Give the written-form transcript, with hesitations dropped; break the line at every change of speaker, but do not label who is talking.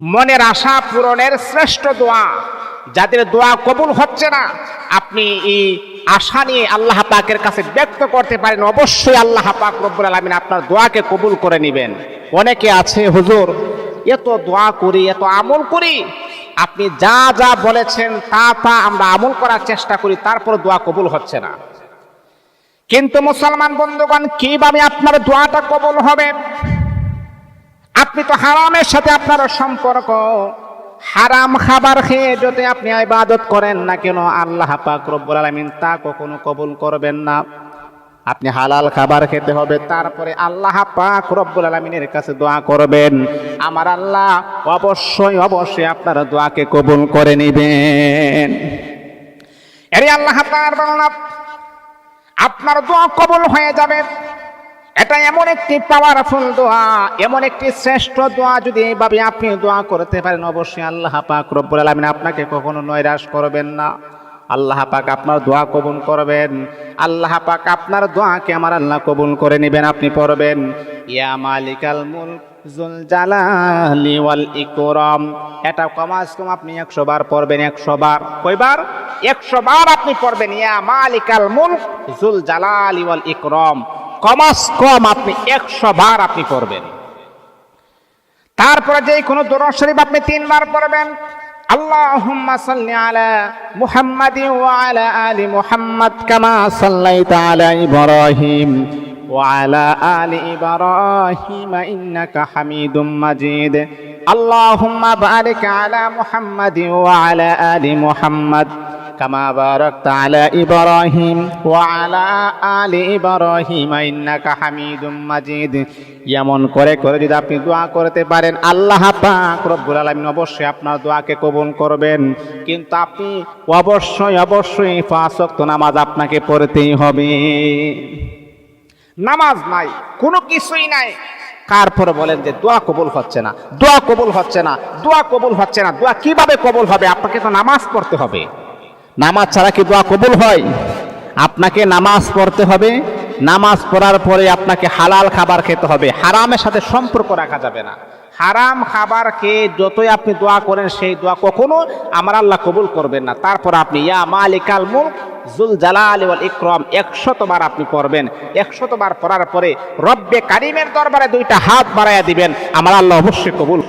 মনের আশা পূরণের শ্রেষ্ঠ দোয়া। যাদের দোয়া কবুল হচ্ছে না, আপনি এই আশা নিয়ে আল্লাহ পাকের কাছে ব্যক্ত করতে পারেন, অবশ্যই আল্লাহ পাক রব্বুল আলামিন আপনার দোয়াকে কবুল করে নেবেন। অনেকে আছে, হুজুর এত দোয়া করি, এত আমল করি, আপনি যা যা বলেছেন তা তা আমরা আমল করার চেষ্টা করি, তারপর দোয়া কবুল হচ্ছে না। কিন্তু মুসলমান বন্ধুগণ, কিভাবে আপনার দোয়াটা কবুল হবে? আপনি তো হারামের সাথে আপনার সম্পর্ক, হারাম খাবার খেয়ে যদি আপনি ইবাদত করেন না কেন, আল্লাহ পাক রব্বুল আলামিন তা কখনো কবুল করবেন না। আপনি হালাল খাবার খেতে হবে, তারপরে আল্লাহ পাক রব্বুল আলামিনের কাছে দোয়া করবেন, আমার আল্লাহ অবশ্যই অবশ্যই আপনার দোয়াকে কবুল করে নেবেন। এর আল্লাহ তাআলা বলেন, আপনার দোয়া কবুল হয়ে যাবে। এটা এমন একটি পাওয়ারফুল দোয়া, এমন একটি শ্রেষ্ঠ দোয়া। যদি এইভাবে আপনি দোয়া করতে পারেন, অবশ্যই আল্লাহ পাক রব্বুল আলামিন আপনাকে কখনো নৈরাশ করবেন না। আল্লাহ পাক আপনার দোয়া কবুল করবেন। আল্লাহ পাক আপনার দোয়াকে আমার আল্লাহ কবুল করে নেবেন। আপনি পড়বেন, ইয়া মালিকাল মুলক যুল জালালি ওয়াল ইকরাম। এটা কমাস কম আপনি 100 বার পড়বেন। 100 বার, কয়বার? 100 বার আপনি পড়বেন, ইয়া মালিকাল মুলক যুল জালালি ওয়াল ইকরাম। কমাস কম আপনি 100 বার আপনি পড়বেন। তারপরে যে কোনো দরুদ শরীফ আপনি 3 বার পড়বেন। আল্লাহুম্মা সাল্লি আলা মুহাম্মাদিন ওয়া আলা আলি মুহাম্মাদ কামা সাল্লাইতা আলা ইব্রাহিম ওয়া আলা আলি ইব্রাহিম ইন্নাকা হামিদুম মাজিদ। আল্লাহুম্মা বারিক আলা মুহাম্মাদিন ওয়া আলা আলি মুহাম্মাদ কামা বারাকতা আলা ইব্রাহিম ওয়া আলা আলি ইব্রাহিম ইন্নাকা হামিদুম মাজিদ। এমন করে করে যদি আপনি দোয়া করতে পারেন, আল্লাহ পাক রব্বুল আলামিন অবশ্যই আপনার দোয়াকে কবুল করবেন। কিন্তু আপনি অবশ্যই অবশ্যই 5 ওয়াক্ত নামাজ আপনাকে পড়তেই হবে। নামাজ নাই, কোনো কিছুই নাই, তারপরে বলেন যে দোয়া কবুল হচ্ছে না, দোয়া কবুল হচ্ছে না, দোয়া কবুল হচ্ছে না। দোয়া কিভাবে কবুল হবে? আপনাকে তো নামাজ পড়তে হবে। নামাজ ছাড়া কি দোয়া কবুল হয়? আপনাকে নামাজ পড়তে হবে। নামাজ পড়ার পরে আপনাকে হালাল খাবার খেতে হবে, হারামের সাথে সম্পর্ক রাখা যাবে না। হারাম খাবার খেয়ে যতই আপনি দোয়া করেন, সেই দোয়া কখনো আমার আল্লাহ কবুল করবেন না। তারপর আপনি ইয়া মালিকাল মুলক যুল জালালি ওয়াল ইকরাম 100 বার আপনি পড়বেন। 100 বার পড়ার পরে রব্বে কারিমের দরবারে 2টা হাত বাড়াইয়া দিবেন, আমার আল্লাহ অবশ্যই কবুল